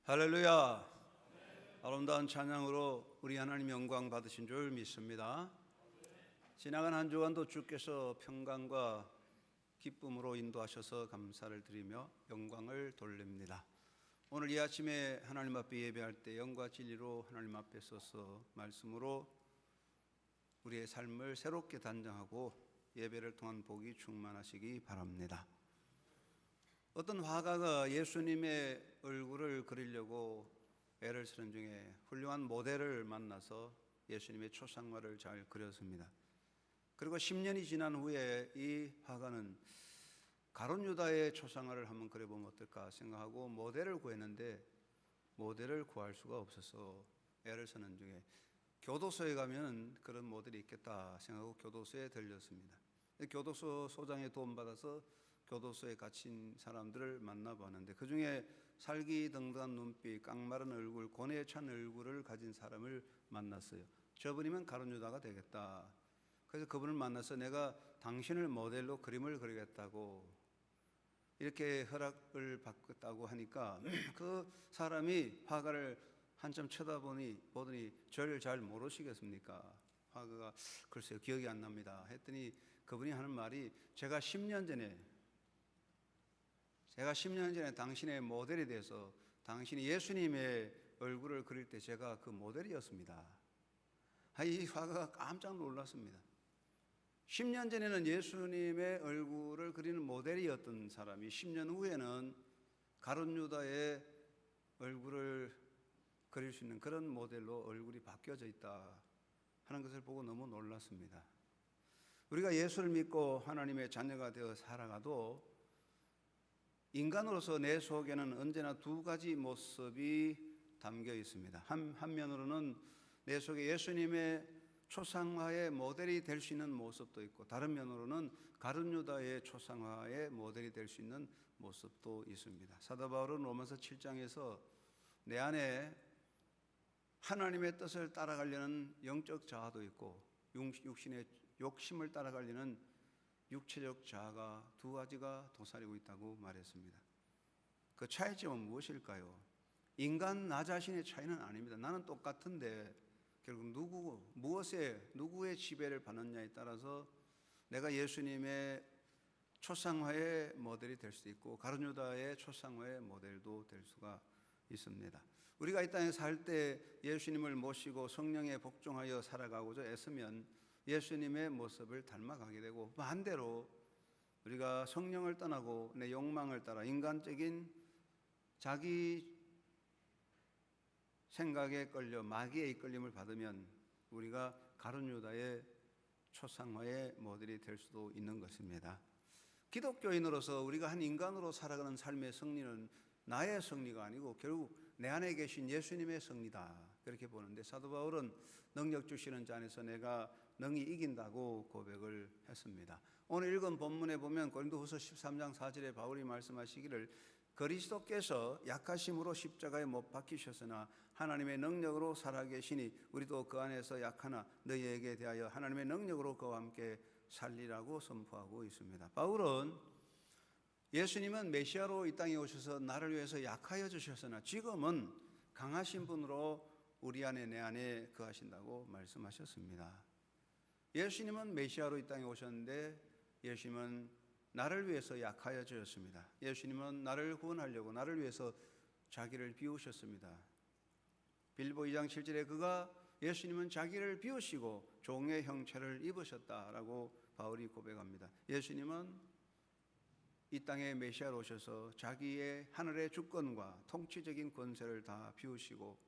할렐루야. 아름다운 찬양으로 우리 하나님 영광 받으신 줄 믿습니다. 지나간 한 주간도 주께서 평강과 기쁨으로 인도하셔서 감사를 드리며 영광을 돌립니다. 오늘 이 아침에 하나님 앞에 예배할 때 영과 진리로 하나님 앞에 서서 말씀으로 우리의 삶을 새롭게 단장하고 예배를 통한 복이 충만하시기 바랍니다. 어떤 화가가 예수님의 얼굴을 그리려고 애를 쓰는 중에 훌륭한 모델을 만나서 예수님의 초상화를 잘 그렸습니다. 그리고 10년이 지난 후에 이 화가는 가룟 유다의 초상화를 한번 그려보면 어떨까 생각하고 모델을 구했는데 모델을 구할 수가 없어서 애를 쓰는 중에 교도소에 가면 그런 모델이 있겠다 생각하고 교도소에 들렸습니다. 교도소 소장의 도움 받아서 교도소에 갇힌 사람들을 만나봤는데 그 중에 살기등등한 눈빛, 깡마른 얼굴, 고뇌에 찬 얼굴을 가진 사람을 만났어요. 저분이면 가룟 유다가 되겠다. 그래서 그분을 만나서 내가 당신을 모델로 그림을 그리겠다고 이렇게 허락을 받겠다고 하니까 그 사람이 화가를 한참 쳐다보더니 저를 잘 모르시겠습니까? 화가가 글쎄요 기억이 안 납니다 했더니 그분이 하는 말이 제가 10년 전에 당신의 모델이 돼서 당신이 예수님의 얼굴을 그릴 때 제가 그 모델이었습니다. 이 화가가 깜짝 놀랐습니다. 10년 전에는 예수님의 얼굴을 그리는 모델이었던 사람이 10년 후에는 가룟 유다의 얼굴을 그릴 수 있는 그런 모델로 얼굴이 바뀌어져 있다 하는 것을 보고 너무 놀랐습니다. 우리가 예수를 믿고 하나님의 자녀가 되어 살아가도 인간으로서 내 속에는 언제나 두 가지 모습이 담겨 있습니다. 한면으로는 내 속에 예수님의 초상화의 모델이 될 수 있는 모습도 있고 다른 면으로는 가룟 유다의 초상화의 모델이 될 수 있는 모습도 있습니다. 사도 바울은 로마서 7장에서 내 안에 하나님의 뜻을 따라가려는 영적 자아도 있고 육신의 욕심을 따라가려는 육체적 자아가 두 가지가 도사리고 있다고 말했습니다. 그 차이점은 무엇일까요? 인간 나 자신의 차이는 아닙니다. 나는 똑같은데 결국 누구의 지배를 받느냐에 따라서 내가 예수님의 초상화의 모델이 될 수도 있고 가룟 유다의 초상화의 모델도 될 수가 있습니다. 우리가 이 땅에 살 때 예수님을 모시고 성령에 복종하여 살아가고자 애쓰면 예수님의 모습을 닮아가게 되고 반대로 우리가 성령을 떠나고 내 욕망을 따라 인간적인 자기 생각에 끌려 마귀의 이끌림을 받으면 우리가 가룟 유다의 초상화의 모델이 될 수도 있는 것입니다. 기독교인으로서 우리가 한 인간으로 살아가는 삶의 승리는 나의 승리가 아니고 결국 내 안에 계신 예수님의 승리다 그렇게 보는데 사도 바울은 능력 주시는 자 안에서 내가 능히 이긴다고 고백을 했습니다. 오늘 읽은 본문에 보면 고린도후서 13장 4절에 바울이 말씀하시기를 그리스도께서 약하심으로 십자가에 못 박히셨으나 하나님의 능력으로 살아계시니 우리도 그 안에서 약하나 너희에게 대하여 하나님의 능력으로 그와 함께 살리라고 선포하고 있습니다. 바울은 예수님은 메시아로 이 땅에 오셔서 나를 위해서 약하여 주셨으나 지금은 강하신 분으로 우리 안에 내 안에 거하신다고 말씀하셨습니다. 예수님은 메시아로 이 땅에 오셨는데 예수님은 나를 위해서 약하여 주셨습니다. 예수님은 나를 구원하려고 나를 위해서 자기를 비우셨습니다. 빌보 2장 7절에 예수님은 자기를 비우시고 종의 형체를 입으셨다라고 바울이 고백합니다. 예수님은 이 땅에 메시아로 오셔서 자기의 하늘의 주권과 통치적인 권세를 다 비우시고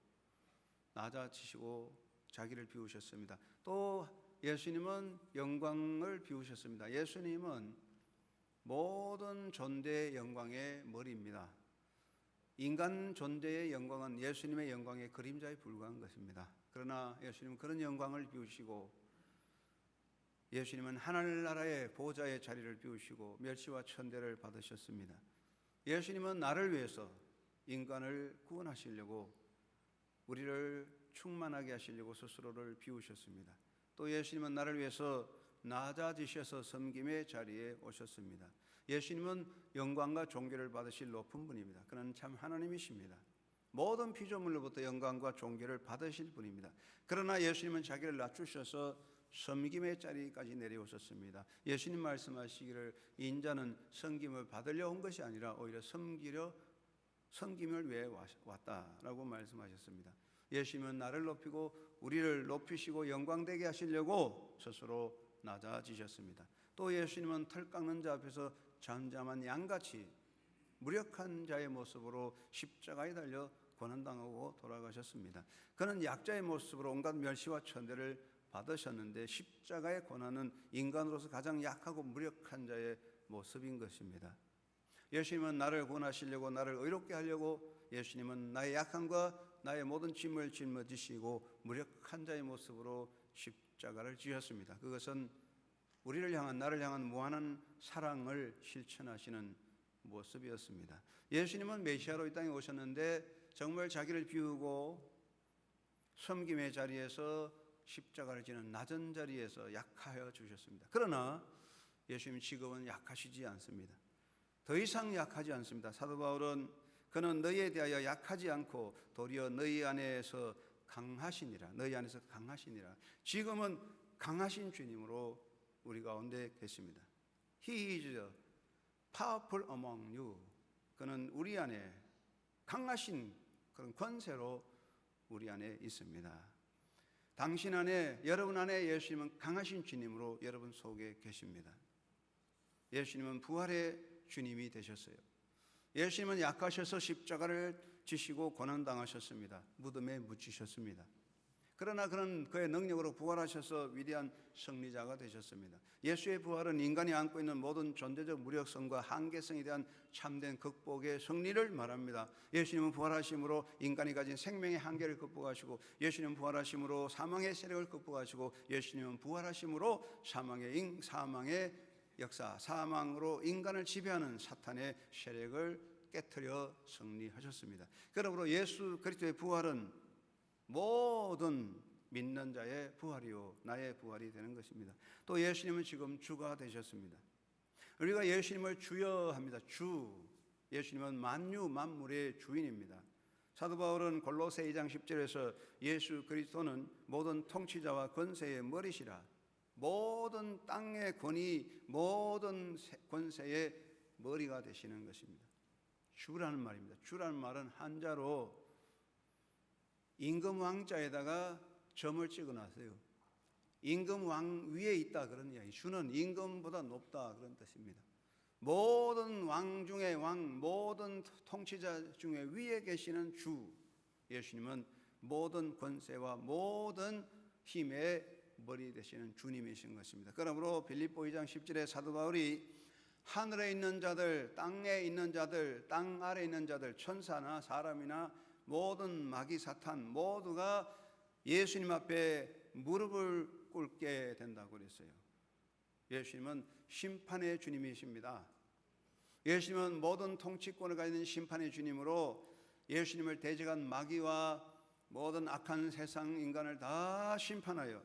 낮아지시고 자기를 비우셨습니다. 또 예수님은 영광을 비우셨습니다. 예수님은 모든 존재의 영광의 머리입니다. 인간 존재의 영광은 예수님의 영광의 그림자에 불과한 것입니다. 그러나 예수님은 그런 영광을 비우시고 예수님은 하늘나라의 보좌의 자리를 비우시고 멸시와 천대를 받으셨습니다. 예수님은 나를 위해서 인간을 구원하시려고 우리를 충만하게 하시려고 스스로를 비우셨습니다. 또 예수님은 나를 위해서 낮아지셔서 섬김의 자리에 오셨습니다. 예수님은 영광과 존귀를 받으실 높은 분입니다. 그는 참 하나님이십니다. 모든 피조물로부터 영광과 존귀를 받으실 분입니다. 그러나 예수님은 자기를 낮추셔서 섬김의 자리까지 내려오셨습니다. 예수님 말씀하시기를 인자는 섬김을 받으려 온 것이 아니라 오히려 섬김을 위해 왔다라고 말씀하셨습니다. 예수님은 나를 높이고 우리를 높이시고 영광되게 하시려고 스스로 낮아지셨습니다. 또 예수님은 털 깎는 자 앞에서 잠잠한 양같이 무력한 자의 모습으로 십자가에 달려 고난당하고 돌아가셨습니다. 그는 약자의 모습으로 온갖 멸시와 천대를 받으셨는데 십자가의 고난은 인간으로서 가장 약하고 무력한 자의 모습인 것입니다. 예수님은 나를 구원하시려고, 나를 의롭게 하려고 예수님은 나의 약함과 나의 모든 짐을 짊어지시고 무력한 자의 모습으로 십자가를 지셨습니다. 그것은 우리를 향한, 나를 향한 무한한 사랑을 실천하시는 모습이었습니다. 예수님은 메시아로 이 땅에 오셨는데 정말 자기를 비우고 섬김의 자리에서 십자가를 지는 낮은 자리에서 약하여 주셨습니다. 그러나 예수님 지금은 약하시지 않습니다. 더 이상 약하지 않습니다. 사도 바울은 그는 너희에 대하여 약하지 않고 도리어 너희 안에서 강하시니라. 너희 안에서 강하시니라. 지금은 강하신 주님으로 우리 가운데 계십니다. He is powerful among you. 그는 우리 안에 강하신 그런 권세로 우리 안에 있습니다. 당신 안에, 여러분 안에 예수님은 강하신 주님으로 여러분 속에 계십니다. 예수님은 부활의 주님이 되셨어요. 예수님은 약하셔서 십자가를 지시고 고난당하셨습니다. 무덤에 묻히셨습니다. 그러나 그는 그의 능력으로 부활하셔서 위대한 승리자가 되셨습니다. 예수의 부활은 인간이 안고 있는 모든 존재적 무력성과 한계성에 대한 참된 극복의 승리를 말합니다. 예수님은 부활하심으로 인간이 가진 생명의 한계를 극복하시고, 예수님은 부활하심으로 사망의 세력을 극복하시고, 예수님은 부활하심으로 사망의 역사, 사망으로 인간을 지배하는 사탄의 세력을 깨트려 승리하셨습니다. 그러므로 예수 그리스도의 부활은 모든 믿는 자의 부활이요 나의 부활이 되는 것입니다. 또 예수님은 지금 주가 되셨습니다. 우리가 예수님을 주여 합니다. 주. 예수님은 만유 만물의 주인입니다. 사도 바울은 골로새 2장 10절에서 예수 그리스도는 모든 통치자와 권세의 머리시라. 모든 땅의 권위, 모든 권세의 머리가 되시는 것입니다. 주라는 말입니다. 주라는 말은 한자로 임금 왕자에다가 점을 찍어놨어요. 임금 왕 위에 있다 그런 이야기. 주는 임금보다 높다 그런 뜻입니다. 모든 왕 중에 왕, 모든 통치자 중에 위에 계시는 주. 예수님은 모든 권세와 모든 힘의 머리 되시는 주님이신 것입니다. 그러므로 빌립보 2장 10절에 사도 바울이 하늘에 있는 자들, 땅에 있는 자들, 땅 아래에 있는 자들, 천사나 사람이나 모든 마귀 사탄 모두가 예수님 앞에 무릎을 꿇게 된다고 그랬어요. 예수님은 심판의 주님이십니다. 예수님은 모든 통치권을 가지는 심판의 주님으로 예수님을 대적한 마귀와 모든 악한 세상 인간을 다 심판하여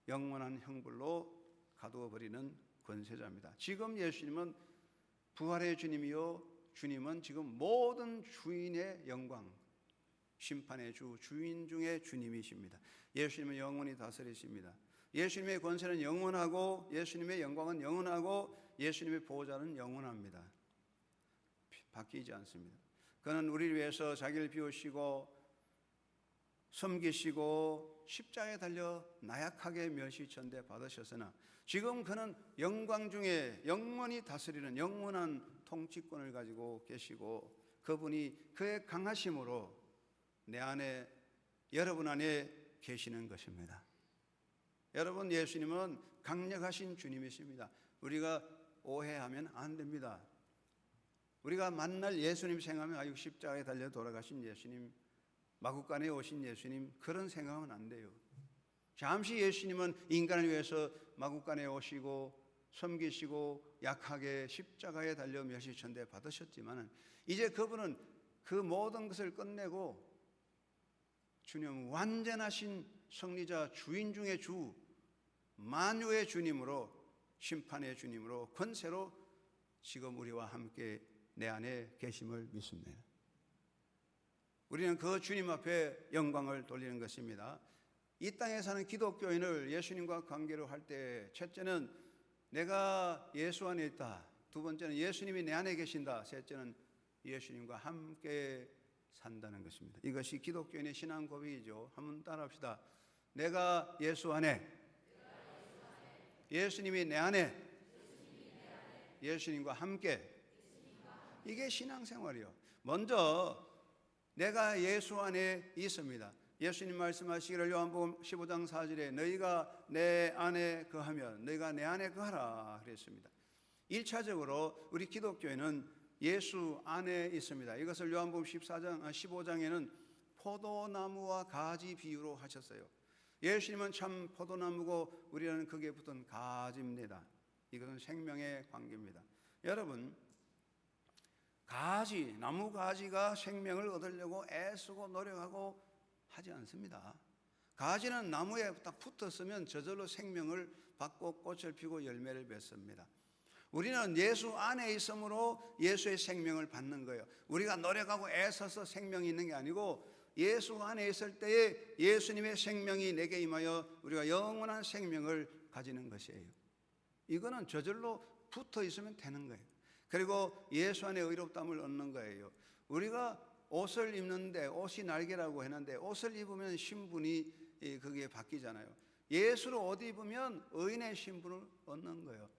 영원한 형벌로 가두어 버리는 권세자입니다. 지금 예수님은 부활의 주님이요 주님은 지금 모든 주인의 영광, 심판의 주, 주인 중의 주님이십니다. 예수님은 영원히 다스리십니다. 예수님의 권세는 영원하고 예수님의 영광은 영원하고 예수님의 보호자는 영원합니다. 바뀌지 않습니다. 그는 우리를 위해서 자기를 비우시고 섬기시고 십자가에 달려 나약하게 멸시천대 받으셨으나 지금 그는 영광 중에 영원히 다스리는 영원한 통치권을 가지고 계시고 그분이 그의 강하심으로 내 안에 여러분 안에 계시는 것입니다. 여러분 예수님은 강력하신 주님이십니다. 우리가 오해하면 안 됩니다. 우리가 만날 예수님 생각하면 아유 십자가에 달려 돌아가신 예수님 마구간에 오신 예수님 그런 생각하면 안 돼요. 잠시 예수님은 인간을 위해서 마구간에 오시고 섬기시고 약하게 십자가에 달려 멸시천대 받으셨지만 이제 그분은 그 모든 것을 끝내고 주님 완전하신 승리자 주인 중의 주 만유의 주님으로 심판의 주님으로 권세로 지금 우리와 함께 내 안에 계심을 믿습니다. 우리는 그 주님 앞에 영광을 돌리는 것입니다. 이 땅에 사는 기독교인을 예수님과 관계로 할 때 첫째는 내가 예수 안에 있다. 두 번째는 예수님이 내 안에 계신다. 셋째는 예수님과 함께 산다는 것입니다. 이것이 기독교인의 신앙 고백이죠. 한번 따라합시다. 내가 예수 안에, 예수님이 내 안에, 예수님과 함께. 이게 신앙생활이요. 먼저 내가 예수 안에 있습니다. 예수님 말씀하시기를 요한복음 15장 4절에 너희가 내 안에 거하면 너희가 내 안에 거하라 그랬습니다. 1차적으로 우리 기독교인은 예수 안에 있습니다. 이것을 요한복음 15장에는 포도나무와 가지 비유로 하셨어요. 예수님은 참 포도나무고 우리는 거기에 붙은 가지입니다. 이것은 생명의 관계입니다. 여러분, 나무 가지가 생명을 얻으려고 애쓰고 노력하고 하지 않습니다. 가지는 나무에 딱 붙었으면 저절로 생명을 받고 꽃을 피고 열매를 맺습니다. 우리는 예수 안에 있으므로 예수의 생명을 받는 거예요. 우리가 노력하고 애써서 생명이 있는 게 아니고 예수 안에 있을 때에 예수님의 생명이 내게 임하여 우리가 영원한 생명을 가지는 것이에요. 이거는 저절로 붙어 있으면 되는 거예요. 그리고 예수 안에 의롭다함을 얻는 거예요. 우리가 옷을 입는데 옷이 날개라고 했는데 옷을 입으면 신분이 그게 바뀌잖아요. 예수로 옷 입으면 의인의 신분을 얻는 거예요.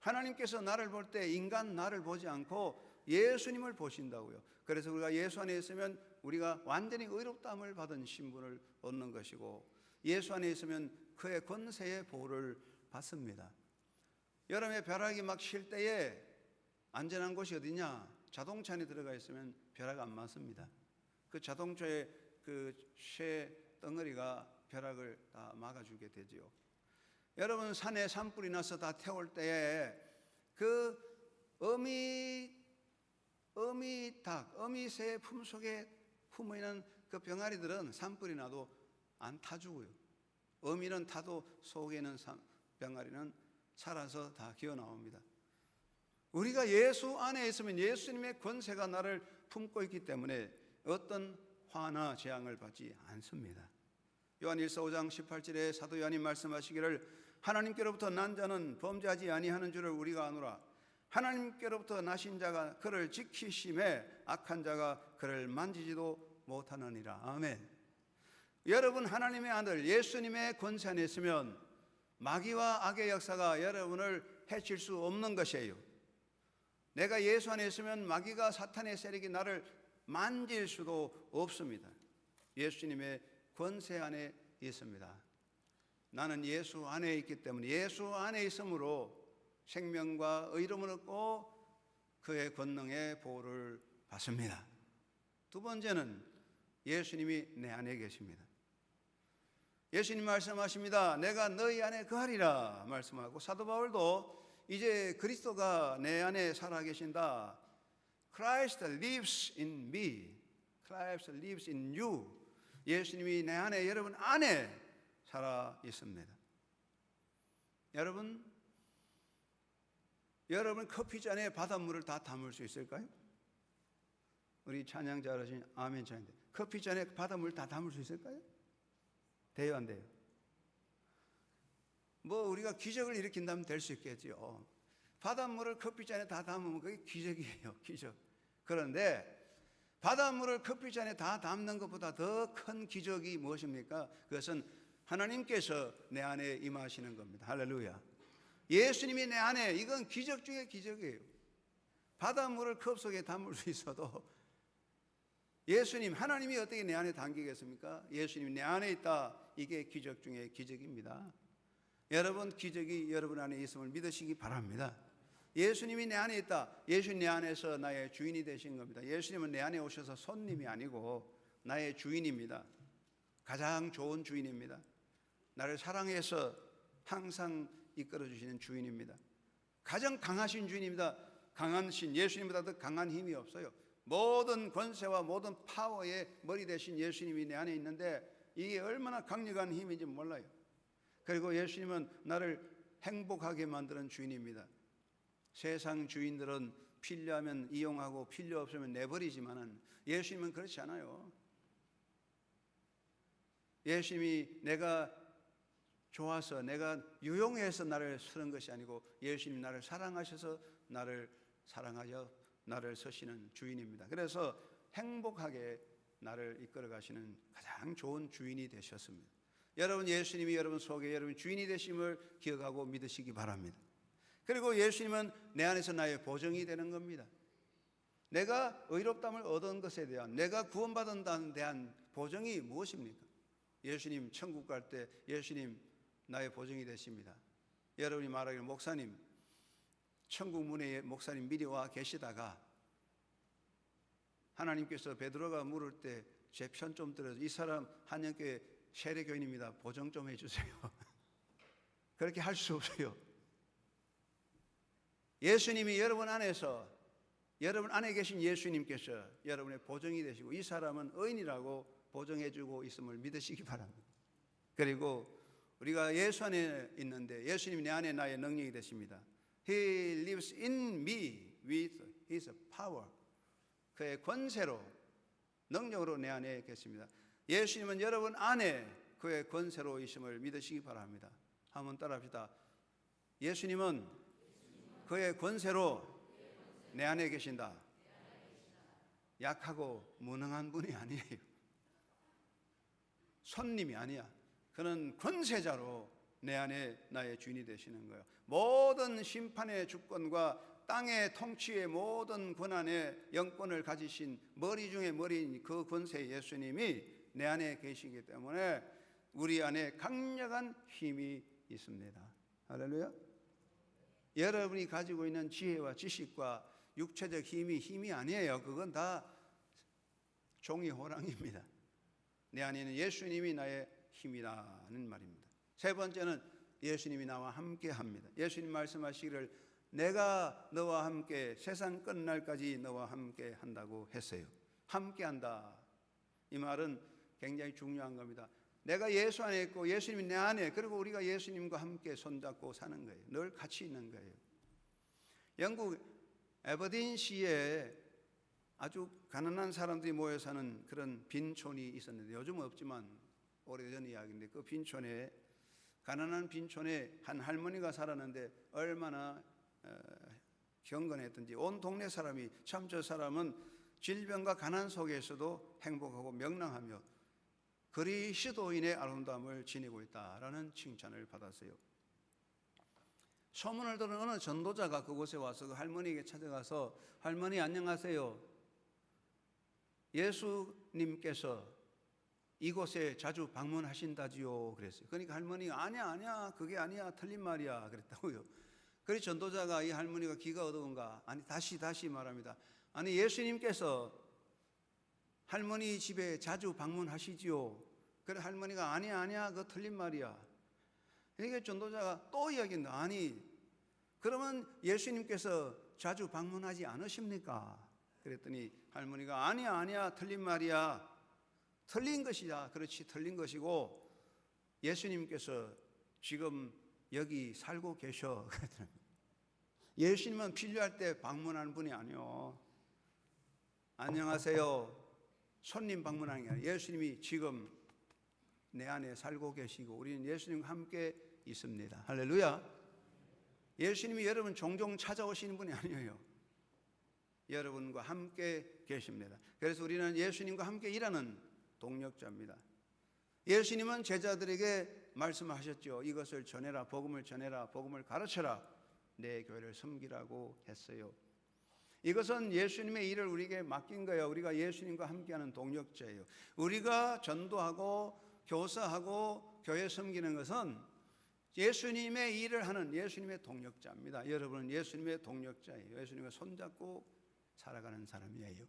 하나님께서 나를 볼 때 인간 나를 보지 않고 예수님을 보신다고요. 그래서 우리가 예수 안에 있으면 우리가 완전히 의롭다함을 받은 신분을 얻는 것이고 예수 안에 있으면 그의 권세의 보호를 받습니다. 여름에 벼락이 막 칠 때에 안전한 곳이 어디냐? 자동차 안에 들어가 있으면 벼락 안 맞습니다. 그 자동차의 그 쇠 덩어리가 벼락을 다 막아주게 되지요. 여러분 산에 산불이 나서 다 태울 때에 그 어미새 품속에 품어있는 그 병아리들은 산불이 나도 안 타주고요. 어미는 타도 속에 있는 병아리는 살아서 다 기어 나옵니다. 우리가 예수 안에 있으면 예수님의 권세가 나를 품고 있기 때문에 어떤 화나 재앙을 받지 않습니다. 요한일서 5장 18절에 사도 요한이 말씀하시기를 하나님께로부터 난 자는 범죄하지 아니하는 줄을 우리가 아노라. 하나님께로부터 나신 자가 그를 지키심에 악한 자가 그를 만지지도 못하느니라. 아멘. 여러분 하나님의 아들 예수님의 권세 안에 있으면 마귀와 악의 역사가 여러분을 해칠 수 없는 것이에요. 내가 예수 안에 있으면 마귀가 사탄의 세력이 나를 만질 수도 없습니다. 예수님의 권세 안에 있습니다. 나는 예수 안에 있기 때문에 예수 안에 있으므로 생명과 의로움을 얻고 그의 권능의 보호를 받습니다. 두 번째는 예수님이 내 안에 계십니다. 예수님 말씀하십니다. 내가 너희 안에 거하리라 말씀하고 사도 바울도 이제 그리스도가 내 안에 살아계신다. Christ lives in me. Christ lives in you. 예수님이 내 안에 여러분 안에 살아 있습니다. 여러분 커피잔에 바닷물을 다 담을 수 있을까요? 우리 찬양 잘하신 아멘 찬양대 커피잔에 바닷물 다 담을 수 있을까요? 돼요 안 돼요? 뭐 우리가 기적을 일으킨다면 될 수 있겠죠. 바닷물을 커피잔에 다 담으면 그게 기적이에요. 기적. 그런데 바닷물을 커피잔에 다 담는 것보다 더 큰 기적이 무엇입니까? 그것은 하나님께서 내 안에 임하시는 겁니다. 할렐루야. 예수님이 내 안에, 이건 기적 중에 기적이에요. 바닷물을 컵 속에 담을 수 있어도 예수님, 하나님이 어떻게 내 안에 담기겠습니까? 예수님이 내 안에 있다. 이게 기적 중에 기적입니다. 여러분 기적이 여러분 안에 있음을 믿으시기 바랍니다. 예수님이 내 안에 있다. 예수님 내 안에서 나의 주인이 되신 겁니다. 예수님은 내 안에 오셔서 손님이 아니고 나의 주인입니다. 가장 좋은 주인입니다. 나를 사랑해서 항상 이끌어 주시는 주인입니다. 가장 강하신 주인입니다. 강한 신, 예수님보다 더 강한 힘이 없어요. 모든 권세와 모든 파워의 머리 대신 예수님이 내 안에 있는데 이게 얼마나 강력한 힘인지 몰라요. 그리고 예수님은 나를 행복하게 만드는 주인입니다. 세상 주인들은 필요하면 이용하고 필요 없으면 내버리지만은 예수님은 그렇지 않아요. 예수님이 내가 좋아서 내가 유용해서 나를 쓰는 것이 아니고 예수님이 나를 사랑하셔서 나를 사랑하여 나를 쓰시는 주인입니다. 그래서 행복하게 나를 이끌어 가시는 가장 좋은 주인이 되셨습니다. 여러분, 예수님이 여러분 속에 여러분 주인이 되심을 기억하고 믿으시기 바랍니다. 그리고 예수님은 내 안에서 나의 보정이 되는 겁니다. 내가 의롭다함을 얻은 것에 대한, 내가 구원받은 데에 대한 보정이 무엇입니까? 예수님 천국 갈 때 예수님 나의 보정이 되십니다. 여러분이 말하기를 목사님, 천국 문에 목사님 미리 와 계시다가 하나님께서 베드로가 물을 때 제 편 좀 들어서 이 사람 한영교회 세례교인입니다, 보정 좀 해주세요. 그렇게 할 수 없어요. 예수님이 여러분 안에서, 여러분 안에 계신 예수님께서 여러분의 보정이 되시고 이 사람은 의인이라고 보정해주고 있음을 믿으시기 바랍니다. 그리고 우리가 예수 안에 있는데 예수님이 내 안에 나의 능력이 되십니다. He lives in me with His power. 그의 권세로, 능력으로 내 안에 계십니다. 예수님은 여러분 안에 그의 권세로 있음을 믿으시기 바랍니다. 한번 따라합시다. 예수님은 그의 권세로 내 안에 계신다. 약하고 무능한 분이 아니에요. 손님이 아니야. 그는 권세자로 내 안에 나의 주인이 되시는 거예요. 모든 심판의 주권과 땅의 통치의 모든 권한의 영권을 가지신 머리 중에 머리인 그 권세 예수님이 내 안에 계시기 때문에 우리 안에 강력한 힘이 있습니다. 할렐루야. 여러분이 가지고 있는 지혜와 지식과 육체적 힘이 아니에요. 그건 다 종이 호랑입니다. 내 안에는 예수님이 나의 힘이라는 말입니다. 세 번째는 예수님이 나와 함께 합니다. 예수님 말씀하시기를 내가 너와 함께 세상 끝날까지 너와 함께 한다고 했어요. 함께 한다. 이 말은 굉장히 중요한 겁니다. 내가 예수 안에 있고 예수님이 내 안에, 그리고 우리가 예수님과 함께 손잡고 사는 거예요. 늘 같이 있는 거예요. 영국 에버딘시에 아주 가난한 사람들이 모여 사는 그런 빈촌이 있었는데 요즘은 없지만 오래전 이야기인데 그 빈촌에, 가난한 빈촌에 한 할머니가 살았는데 얼마나 경건했던지 온 동네 사람이 참 저 사람은 질병과 가난 속에서도 행복하고 명랑하며 그리스도인의 아름다움을 지니고 있다라는 칭찬을 받았어요. 소문을 들은 어느 전도자가 그곳에 와서 그 할머니에게 찾아가서 할머니 안녕하세요. 예수님께서 이곳에 자주 방문하신다지요 그랬어요. 그러니까 할머니가 아니야 그게 아니야 틀린 말이야 그랬다고요. 그래서 전도자가 이 할머니가 귀가 어두운가, 아니 다시 말합니다. 아니 예수님께서 할머니 집에 자주 방문하시지요. 그래 할머니가 아니야 그거 틀린 말이야. 그러니까 전도자가 또 이야기한다. 아니 그러면 예수님께서 자주 방문하지 않으십니까? 그랬더니 할머니가 아니야 틀린 말이야. 틀린 것이야. 그렇지 틀린 것이고 예수님께서 지금 여기 살고 계셔. 예수님은 필요할 때 방문하는 분이 아니요. 안녕하세요. 손님 방문하는 게 아니라 예수님이 지금 내 안에 살고 계시고 우리는 예수님과 함께 있습니다. 할렐루야. 예수님이 여러분 종종 찾아오시는 분이 아니에요. 여러분과 함께 계십니다. 그래서 우리는 예수님과 함께 일하는 동력자입니다. 예수님은 제자들에게 말씀하셨죠. 이것을 전해라, 복음을 전해라, 복음을 가르쳐라, 내 교회를 섬기라고 했어요. 이것은 예수님의 일을 우리에게 맡긴 거예요. 우리가 예수님과 함께하는 동력자예요. 우리가 전도하고 교사하고 교회 섬기는 것은 예수님의 일을 하는 예수님의 동력자입니다. 여러분은 예수님의 동력자예요. 예수님과 손잡고 살아가는 사람이에요.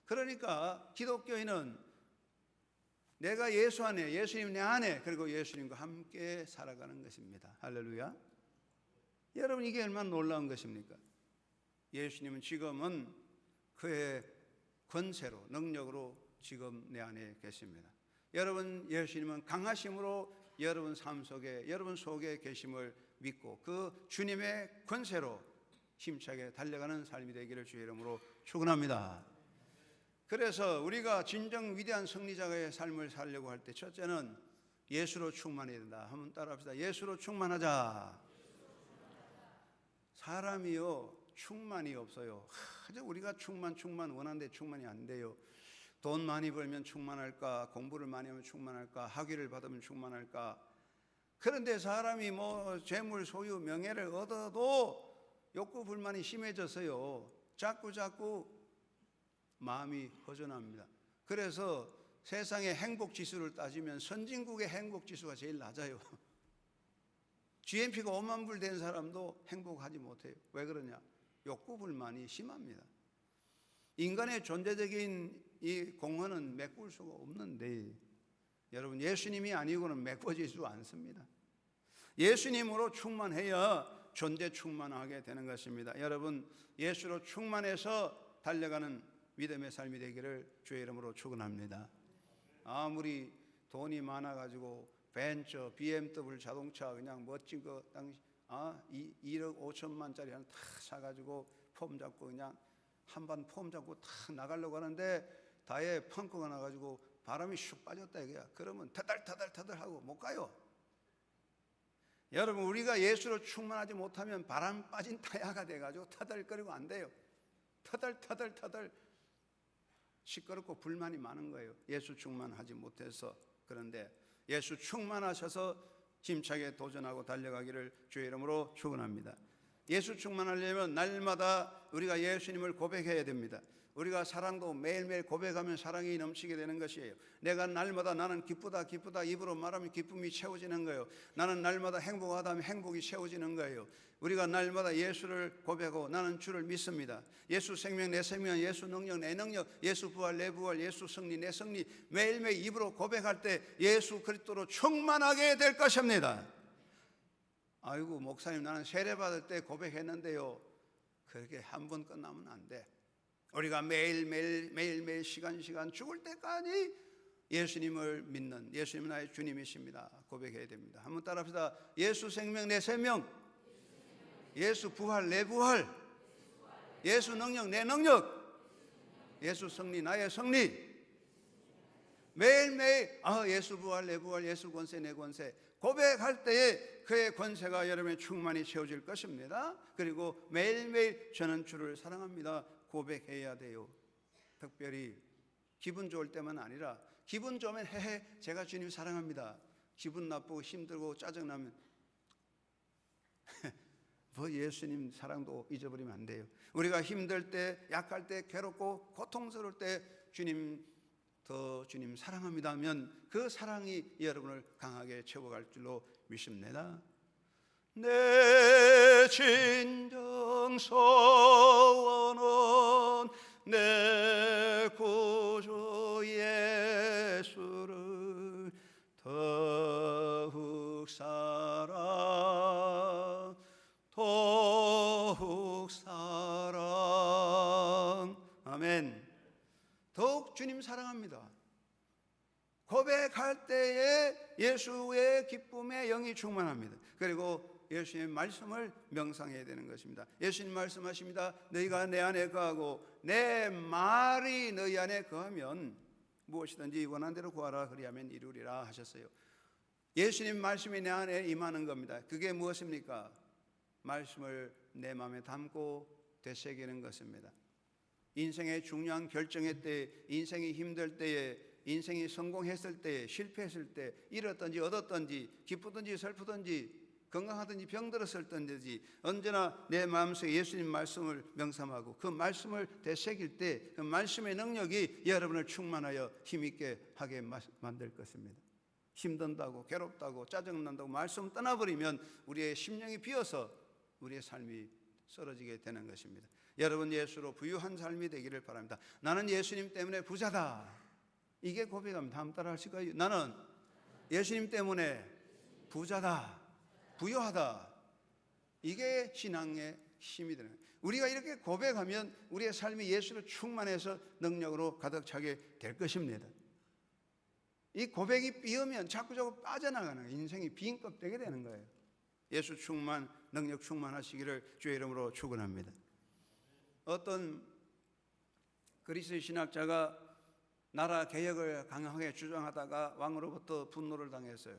그러니까 기독교인은 내가 예수 안에, 예수님 내 안에, 그리고 예수님과 함께 살아가는 것입니다. 할렐루야. 여러분 이게 얼마나 놀라운 것입니까? 예수님은 지금은 그의 권세로, 능력으로 지금 내 안에 계십니다. 여러분 예수님은 강하심으로 여러분 삶 속에, 여러분 속에 계심을 믿고 그 주님의 권세로 힘차게 달려가는 삶이 되기를 주의 이름으로 축원합니다. 그래서 우리가 진정 위대한 승리자의 삶을 살려고 할 때 첫째는 예수로 충만해야 된다. 한번 따라합시다. 예수로 충만하자. 사람이요 충만이 없어요. 우리가 충만 원하는데 충만이 안 돼요. 돈 많이 벌면 충만할까? 공부를 많이 하면 충만할까? 학위를 받으면 충만할까? 그런데 사람이 재물, 소유, 명예를 얻어도 욕구 불만이 심해져서요 자꾸 마음이 허전합니다. 그래서 세상의 행복 지수를 따지면 선진국의 행복 지수가 제일 낮아요. GNP가 5만 불 된 사람도 행복하지 못해요. 왜 그러냐? 욕구 불만이 심합니다. 인간의 존재적인 이 공헌은 메꿀 수가 없는데 여러분 예수님이 아니고는 메꿔지지 않습니다. 예수님으로 충만해야 존재 충만하게 되는 것입니다. 여러분 예수로 충만해서 달려가는 믿음의 삶이 되기를 주의 이름으로 축원합니다. 아무리 돈이 많아가지고 벤처, BMW 자동차 그냥 멋진 거 당시 1억 5천만짜리 하나 다 사가지고 폼 잡고 그냥 한반 폼 잡고 탁 나가려고 하는데 다에 펑크가 나가지고 바람이 슉 빠졌다 이거야. 그러면 터덜하고 못 가요. 여러분 우리가 예수로 충만하지 못하면 바람 빠진 타야가 돼가지고 터덜거리고 안 돼요. 터덜 시끄럽고 불만이 많은 거예요. 예수 충만하지 못해서. 그런데 예수 충만하셔서 힘차게 도전하고 달려가기를 주의 이름으로 축원합니다. 예수 충만하려면 날마다 우리가 예수님을 고백해야 됩니다. 우리가 사랑도 매일매일 고백하면 사랑이 넘치게 되는 것이에요. 내가 날마다 나는 기쁘다 입으로 말하면 기쁨이 채워지는 거예요. 나는 날마다 행복하다 하면 행복이 채워지는 거예요. 우리가 날마다 예수를 고백하고 나는 주를 믿습니다. 예수 생명 내 생명, 예수 능력 내 능력, 예수 부활 내 부활, 예수 승리 내 승리 매일매일 입으로 고백할 때 예수 그리스도로 충만하게 될 것입니다. 아이고 목사님 나는 세례 받을 때 고백했는데요. 그렇게 한 번 끝나면 안 돼. 우리가 매일매일 시간 죽을 때까지 예수님을 믿는 예수님은 나의 주님이십니다 고백해야 됩니다. 한번 따라합시다. 예수 생명 내 생명, 예수 부활 내 부활, 예수 능력 내 능력, 예수 승리 나의 승리. 매일매일 예수 부활 내 부활, 예수 권세 내 권세 고백할 때에 그의 권세가 여러분의 충만히 채워질 것입니다. 그리고 매일매일 저는 주를 사랑합니다 고백해야 돼요. 특별히 기분 좋을 때만 아니라 기분 좋으면 제가 주님 사랑합니다. 기분 나쁘고 힘들고 짜증나면 예수님 사랑도 잊어버리면 안 돼요. 우리가 힘들 때 약할 때 괴롭고 고통스러울 때 주님 사랑합니다 하면 그 사랑이 여러분을 강하게 채워갈 줄로 믿습니다. 내 진정 소원은 내 구주 예수를 더욱 사랑 아멘. 더욱 주님 사랑합니다. 고백할 때에 예수의 기쁨에 영이 충만합니다. 그리고 예수님의 말씀을 명상해야 되는 것입니다. 예수님 말씀하십니다. 너희가 내 안에 거하고 내 말이 너희 안에 거하면 무엇이든지 원하는 대로 구하라 그리하면 이루리라 하셨어요. 예수님 말씀이 내 안에 임하는 겁니다. 그게 무엇입니까? 말씀을 내 마음에 담고 되새기는 것입니다. 인생의 중요한 결정의 때에, 인생이 힘들 때에, 인생이 성공했을 때에, 실패했을 때, 잃었든지 얻었든지 기쁘든지 슬프든지 건강하든지 병들었을 때든지 언제나 내 마음속에 예수님 말씀을 명상하고 그 말씀을 되새길 때 그 말씀의 능력이 여러분을 충만하여 힘있게 하게 만들 것입니다. 힘든다고 괴롭다고 짜증난다고 말씀 떠나버리면 우리의 심령이 비어서 우리의 삶이 쓰러지게 되는 것입니다. 여러분 예수로 부유한 삶이 되기를 바랍니다. 나는 예수님 때문에 부자다. 이게 고백합니다. 다음 따라 하실까요? 나는 예수님 때문에 부자다. 부유하다. 이게 신앙의 힘이 되는 거예요. 우리가 이렇게 고백하면 우리의 삶이 예수로 충만해서 능력으로 가득 차게 될 것입니다. 이 고백이 삐으면 자꾸 빠져나가는 거예요. 인생이 빈 껍데기 되는 거예요. 예수 충만, 능력 충만하시기를 주의 이름으로 축원합니다. 어떤 그리스 신학자가 나라 개혁을 강하게 주장하다가 왕으로부터 분노를 당했어요.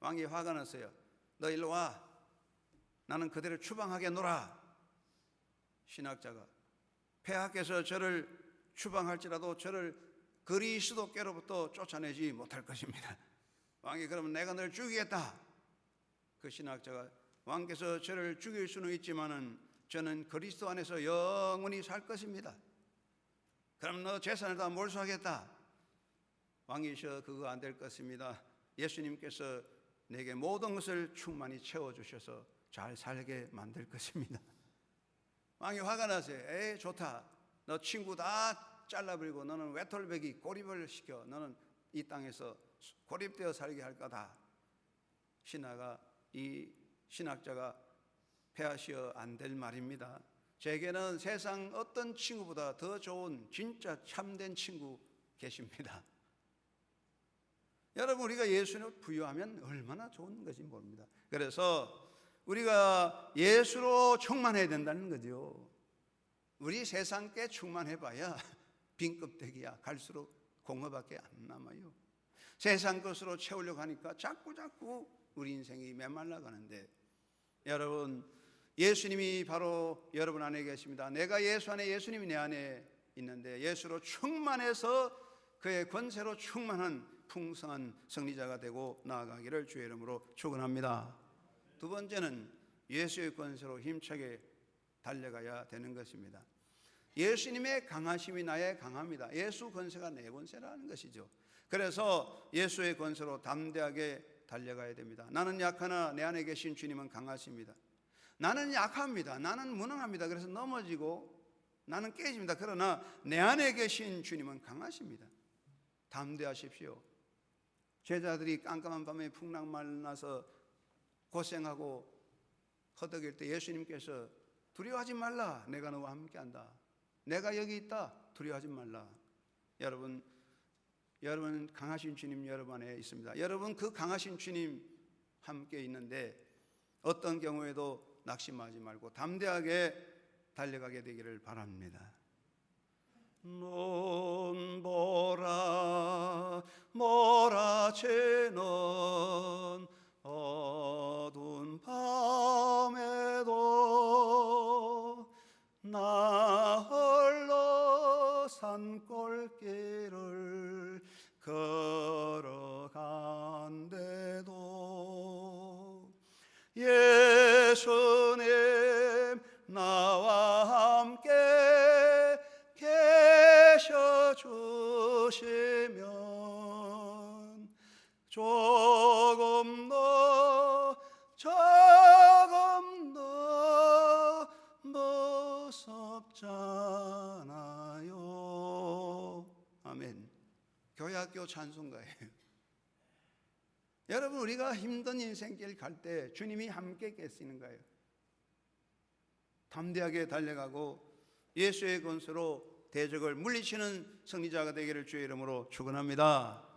왕이 화가 났어요. 너 일로 와. 나는 그대를 추방하게 놓라. 신학자가 폐하께서 저를 추방할지라도 저를 그리스도께로부터 쫓아내지 못할 것입니다. 왕이 그러면 내가 널 죽이겠다. 그 신학자가 왕께서 저를 죽일 수는 있지만은 저는 그리스도 안에서 영원히 살 것입니다. 그럼 너 재산을 다 몰수하겠다. 왕이셔 그거 안 될 것입니다. 예수님께서 내게 모든 것을 충만히 채워주셔서 잘 살게 만들 것입니다. 왕이 화가 났어요. 에이 좋다. 너 친구 다 잘라버리고 너는 외톨배기 고립을 시켜. 너는 이 땅에서 고립되어 살게 할 거다. 이 신학자가 폐하시어 안 될 말입니다. 제게는 세상 어떤 친구보다 더 좋은 진짜 참된 친구 계십니다. 여러분 우리가 예수를 부여하면 얼마나 좋은 것인지 모릅니다. 그래서 우리가 예수로 충만해야 된다는 거죠. 우리 세상께 충만해봐야 빈 껍데기야. 갈수록 공허밖에 안 남아요. 세상 것으로 채우려고 하니까 자꾸 우리 인생이 메말라가는데, 여러분 예수님이 바로 여러분 안에 계십니다. 내가 예수 안에, 예수님이 내 안에 있는데 예수로 충만해서 그의 권세로 충만한 풍성한 승리자가 되고 나아가기를 주의 이름으로 축원합니다. 두 번째는 예수의 권세로 힘차게 달려가야 되는 것입니다. 예수님의 강하심이 나의 강함이다. 예수 권세가 내 권세라는 것이죠. 그래서 예수의 권세로 담대하게 달려가야 됩니다. 나는 약하나 내 안에 계신 주님은 강하십니다. 나는 약합니다. 나는 무능합니다. 그래서 넘어지고 나는 깨집니다. 그러나 내 안에 계신 주님은 강하십니다. 담대하십시오. 제자들이 깜깜한 밤에 풍랑만 나서 고생하고 허덕일 때 예수님께서 두려워하지 말라. 내가 너와 함께한다. 내가 여기 있다. 두려워하지 말라. 여러분 강하신 주님 여러분 안에 있습니다. 여러분 그 강하신 주님 함께 있는데 어떤 경우에도 낙심하지 말고 담대하게 달려가게 되기를 바랍니다. 눈보라 몰아치는 어두운 밤에도 나 홀로 산골길을 걸어간대도 예수님 나와 함께 계셔주시면 조금 더 무섭잖아요. 아멘. 교회학교 찬송가예요. 여러분 우리가 힘든 인생길 갈 때 주님이 함께 계시는 거예요. 담대하게 달려가고 예수의 권세로 대적을 물리치는 승리자가 되기를 주의 이름으로 축원합니다.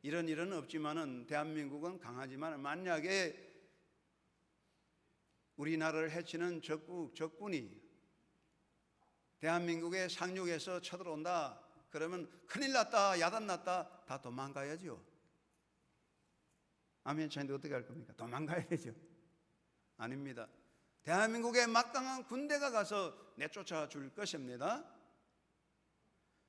이런 일은 없지만은 대한민국은 강하지만 만약에 우리나라를 해치는 적군이 대한민국의 상륙에서 쳐들어온다 그러면 큰일 났다, 야단 났다, 다 도망가야죠. 아멘. 자인데 어떻게 할 겁니까? 도망가야 되죠. 아닙니다. 대한민국에 막강한 군대가 가서 내쫓아 줄 것입니다.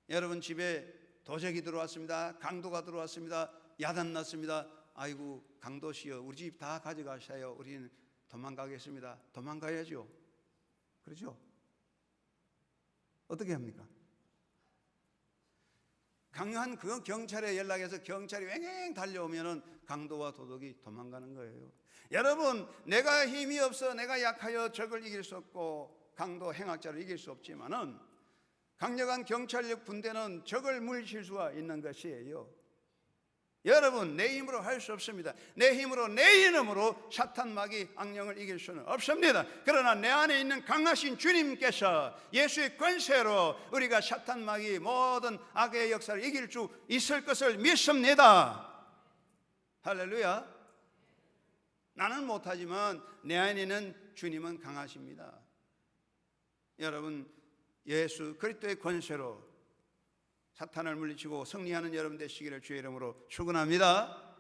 여러분 집에 도적이 들어왔습니다. 강도가 들어왔습니다. 야단 났습니다. 아이고 강도시여 우리 집 다 가져가셔요. 우리는 도망가겠습니다. 도망가야죠. 그렇죠? 어떻게 합니까? 강한 그 경찰에 연락해서 경찰이 왱왱 달려오면은 강도와 도둑이 도망가는 거예요. 여러분 내가 힘이 없어 내가 약하여 적을 이길 수 없고 강도 행악자를 이길 수 없지만은 강력한 경찰력 군대는 적을 물리칠 수가 있는 것이에요. 여러분 내 힘으로 할 수 없습니다. 내 힘으로 내 이름으로 사탄 마귀 악령을 이길 수는 없습니다. 그러나 내 안에 있는 강하신 주님께서 예수의 권세로 우리가 사탄 마귀 모든 악의 역사를 이길 수 있을 것을 믿습니다. 할렐루야. 나는 못하지만 내 안에는 주님은 강하십니다. 여러분, 예수 그리스도의 권세로 사탄을 물리치고 승리하는 여러분 되시기를 주의 이름으로 축원합니다.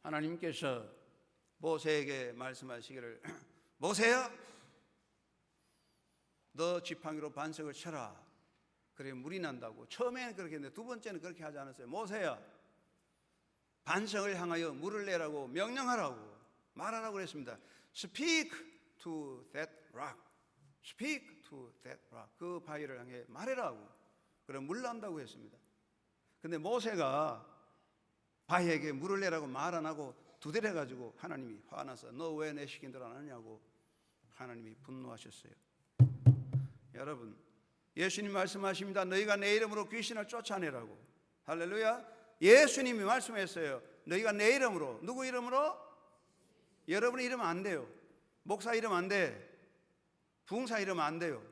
하나님께서 모세에게 말씀하시기를, 모세야, 너 지팡이로 반석을 쳐라. 그래 물이 난다고. 처음에는 그렇게 했는데 두 번째는 그렇게 하지 않았어요. 모세야, 반석을 향하여 물을 내라고 명령하라고 말하라고 그랬습니다. Speak to that rock. Speak to that rock. 그 바위를 향해 말해라고. 그럼 물 난다고 했습니다. 근데 모세가 바위에게 물을 내라고 말 안 하고 두드려가지고 하나님이 화나서 너 왜 내 시킨대로 안 하냐고 하나님이 분노하셨어요. 여러분, 예수님 말씀하십니다. 너희가 내 이름으로 귀신을 쫓아내라고. 할렐루야. 예수님이 말씀했어요. 너희가 내 이름으로. 누구 이름으로? 여러분 이름 안 돼요. 목사 이름 안 돼. 부흥사 이름 안 돼요.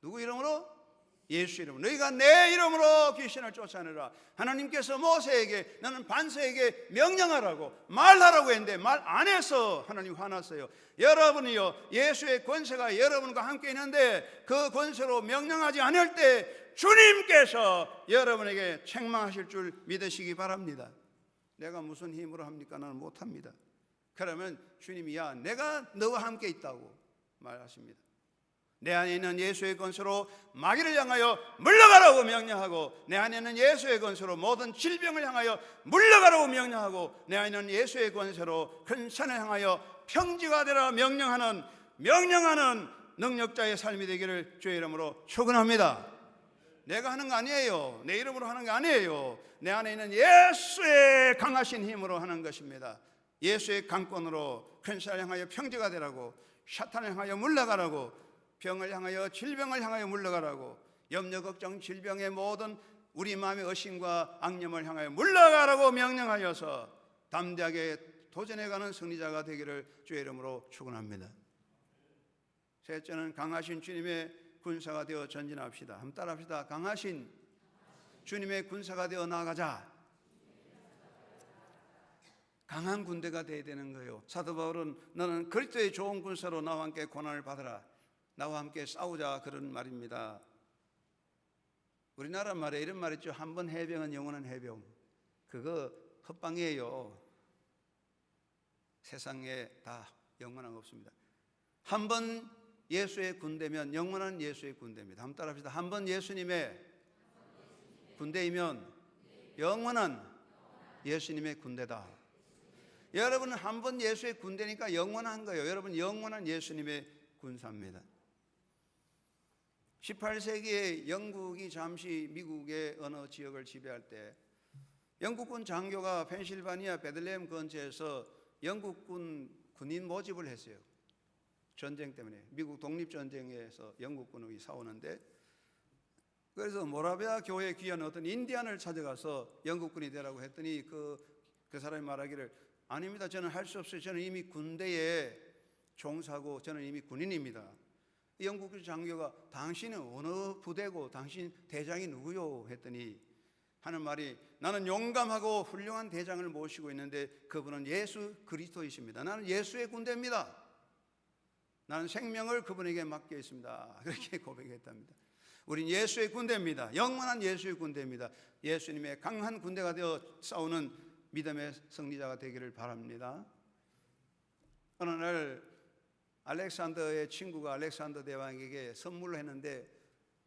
누구 이름으로? 예수 이름으로. 너희가 내 이름으로 귀신을 쫓아내라. 하나님께서 모세에게 너는 반석에게 명령하라고 말하라고 했는데 말 안 해서 하나님 화났어요. 여러분이요, 예수의 권세가 여러분과 함께 있는데 그 권세로 명령하지 않을 때 주님께서 여러분에게 책망하실 줄 믿으시기 바랍니다. 내가 무슨 힘으로 합니까? 나는 못합니다. 그러면 주님이 야, 내가 너와 함께 있다고 말하십니다. 내 안에 있는 예수의 권세로 마귀를 향하여 물러가라고 명령하고, 내 안에 있는 예수의 권세로 모든 질병을 향하여 물러가라고 명령하고, 내 안에 있는 예수의 권세로 큰 산을 향하여 평지가 되라 명령하는 능력자의 삶이 되기를 주의 이름으로 축원합니다. 내가 하는 거 아니에요. 내 이름으로 하는 거 아니에요. 내 안에 있는 예수의 강하신 힘으로 하는 것입니다. 예수의 강권으로 큰 산을 향하여 평지가 되라고, 사탄을 향하여 물러가라고, 병을 향하여 질병을 향하여 물러가라고, 염려 걱정 질병의 모든 우리 마음의 의심과 악념을 향하여 물러가라고 명령하여서 담대하게 도전해가는 승리자가 되기를 주의 이름으로 축원합니다. 셋째는 강하신 주님의 군사가 되어 전진합시다. 한번 따라합시다. 강하신 주님의 군사가 되어 나아가자. 강한 군대가 되어야 되는 거예요. 사도 바울은 너는 그리스도의 좋은 군사로 나와 함께 고난을 받으라, 나와 함께 싸우자, 그런 말입니다. 우리나라 말에 이런 말 있죠. 한 번 해병은 영원한 해병. 그거 헛방이에요. 세상에 다 영원한 거 없습니다. 한 번 예수의 군대면 영원한 예수의 군대입니다. 한번 따라합시다. 한 번 예수님의 군대이면 영원한 예수님의 군대다. 여러분은 한 번 예수의 군대니까 영원한 거예요. 여러분 영원한 예수님의 군사입니다. 18세기에 영국이 잠시 미국의 어느 지역을 지배할 때 영국군 장교가 펜실바니아 베들레헴 근처에서 영국군 군인 모집을 했어요. 전쟁 때문에, 미국 독립전쟁에서 영국군이 싸우는데, 그래서 모라비아 교회에 귀한 어떤 인디안을 찾아가서 영국군이 되라고 했더니 그 사람이 말하기를 아닙니다. 저는 할 수 없어요. 저는 이미 군대에 종사하고 저는 이미 군인입니다. 영국 장교가 당신은 어느 부대고 당신 대장이 누구요? 했더니 하는 말이 나는 용감하고 훌륭한 대장을 모시고 있는데 그분은 예수 그리스도이십니다. 나는 예수의 군대입니다. 나는 생명을 그분에게 맡겨 있습니다. 그렇게 고백했답니다. 우린 예수의 군대입니다. 영원한 예수의 군대입니다. 예수님의 강한 군대가 되어 싸우는 믿음의 승리자가 되기를 바랍니다. 어느 날 알렉산더의 친구가 알렉산더 대왕에게 선물로 했는데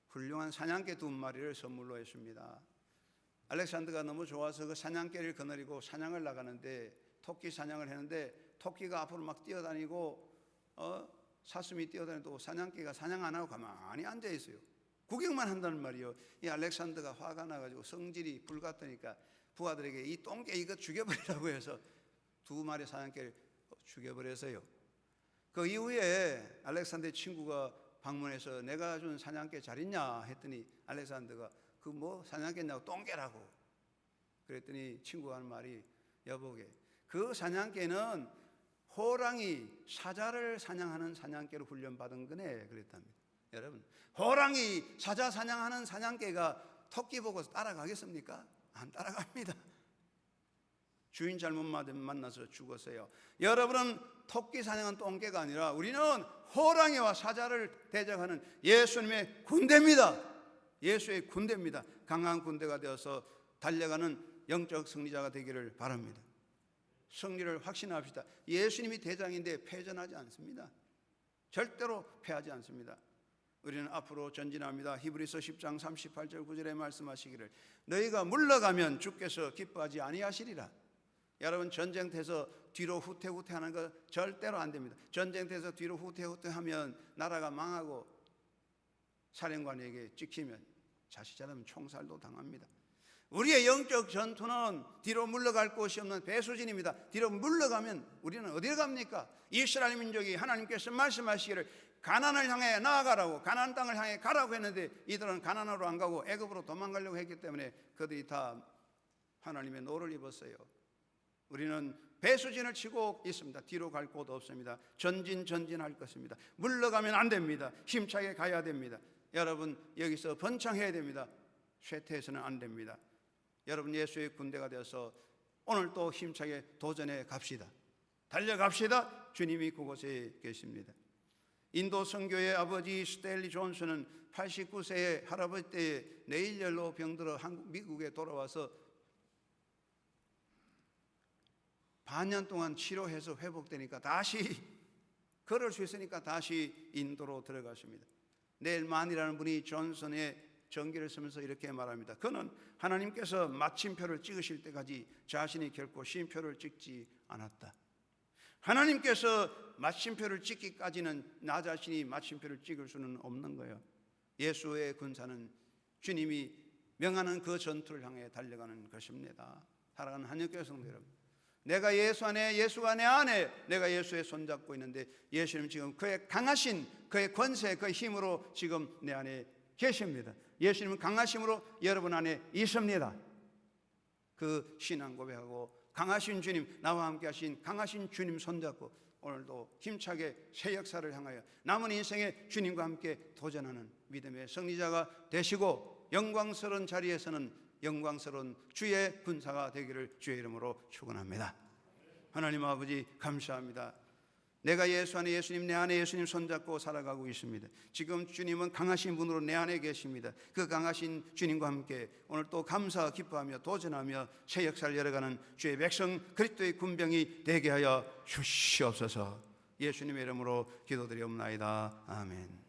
훌륭한 사냥개 2마리를 선물로 했습니다. 알렉산더가 너무 좋아서 그 사냥개를 거느리고 사냥을 나가는데 토끼 사냥을 했는데 토끼가 앞으로 막 뛰어다니고 사슴이 뛰어다니고 사냥개가 사냥 안 하고 가만히 앉아 있어요. 구경만 한다는 말이에요. 이 알렉산더가 화가 나가지고 성질이 불같으니까 부하들에게 이 똥개 이거 죽여버리라고 해서 2마리 사냥개를 죽여버렸어요. 그 이후에 알렉산더의 친구가 방문해서 내가 준 사냥개 잘 있냐 했더니 알렉산더가 그 뭐 사냥개냐고 똥개라고 그랬더니 친구가 하는 말이 여보게 그 사냥개는 호랑이 사자를 사냥하는 사냥개로 훈련받은 거네 그랬답니다. 여러분 호랑이 사자 사냥하는 사냥개가 토끼 보고 따라가겠습니까? 안 따라갑니다. 주인 잘못 만나서 죽었어요. 여러분은 토끼 사냥한 똥개가 아니라 우리는 호랑이와 사자를 대적하는 예수님의 군대입니다. 예수의 군대입니다. 강한 군대가 되어서 달려가는 영적 승리자가 되기를 바랍니다. 승리를 확신합시다. 예수님이 대장인데 패전하지 않습니다. 절대로 패하지 않습니다. 우리는 앞으로 전진합니다. 히브리서 10장 38절 9절에 말씀하시기를 너희가 물러가면 주께서 기뻐하지 아니하시리라. 여러분, 전쟁터에서 뒤로 후퇴하는 거 절대로 안 됩니다. 전쟁터에서 뒤로 후퇴하면 나라가 망하고 사령관에게 찍히면 자칫 잘하면 총살도 당합니다. 우리의 영적 전투는 뒤로 물러갈 곳이 없는 배수진입니다. 뒤로 물러가면 우리는 어디로 갑니까? 이스라엘 민족이 하나님께서 말씀하시기를 가나안을 향해 나아가라고, 가나안 땅을 향해 가라고 했는데 이들은 가나안으로 안 가고 애굽으로 도망가려고 했기 때문에 그들이 다 하나님의 노를 입었어요. 우리는 배수진을 치고 있습니다. 뒤로 갈 곳 없습니다. 전진할 것입니다. 물러가면 안 됩니다. 힘차게 가야 됩니다. 여러분, 여기서 번창해야 됩니다. 쇠퇴해서는 안 됩니다. 여러분, 예수의 군대가 되어서 오늘 또 힘차게 도전해 갑시다. 달려갑시다. 주님이 그곳에 계십니다. 인도 선교의 아버지 스탠리 존슨은 89세의 할아버지 때에 뇌일열로 병들어 미국에 돌아와서 반년 동안 치료해서 회복되니까 다시 걸을 수 있으니까 다시 인도로 들어갔습니다. 넬만이라는 분이 존슨의 전기를 쓰면서 이렇게 말합니다. 그는 하나님께서 마침표를 찍으실 때까지 자신이 결코 쉼표를 찍지 않았다. 하나님께서 마침표를 찍기까지는 나 자신이 마침표를 찍을 수는 없는 거예요. 예수의 군사는 주님이 명하는 그 전투를 향해 달려가는 것입니다. 사랑하는 한영교회 성도 여러분, 내가 예수 안에, 예수가 내 안에, 내가 예수의 손잡고 있는데 예수님 지금 그의 강하신 그의 권세, 그의 힘으로 지금 내 안에 계십니다. 예수님은 강하심으로 여러분 안에 있습니다. 그 신앙 고백하고 강하신 주님, 나와 함께 하신 강하신 주님 손잡고 오늘도 힘차게 새 역사를 향하여 남은 인생에 주님과 함께 도전하는 믿음의 승리자가 되시고 영광스러운 자리에서는 영광스러운 주의 군사가 되기를 주의 이름으로 축원합니다. 하나님 아버지, 감사합니다. 내가 예수 안에, 예수님 내 안에, 예수님 손잡고 살아가고 있습니다. 지금 주님은 강하신 분으로 내 안에 계십니다. 그 강하신 주님과 함께 오늘 또 감사 기뻐하며 도전하며 새 역사를 열어가는 주의 백성 그리스도의 군병이 되게 하여 주시옵소서. 예수님의 이름으로 기도드리옵나이다. 아멘.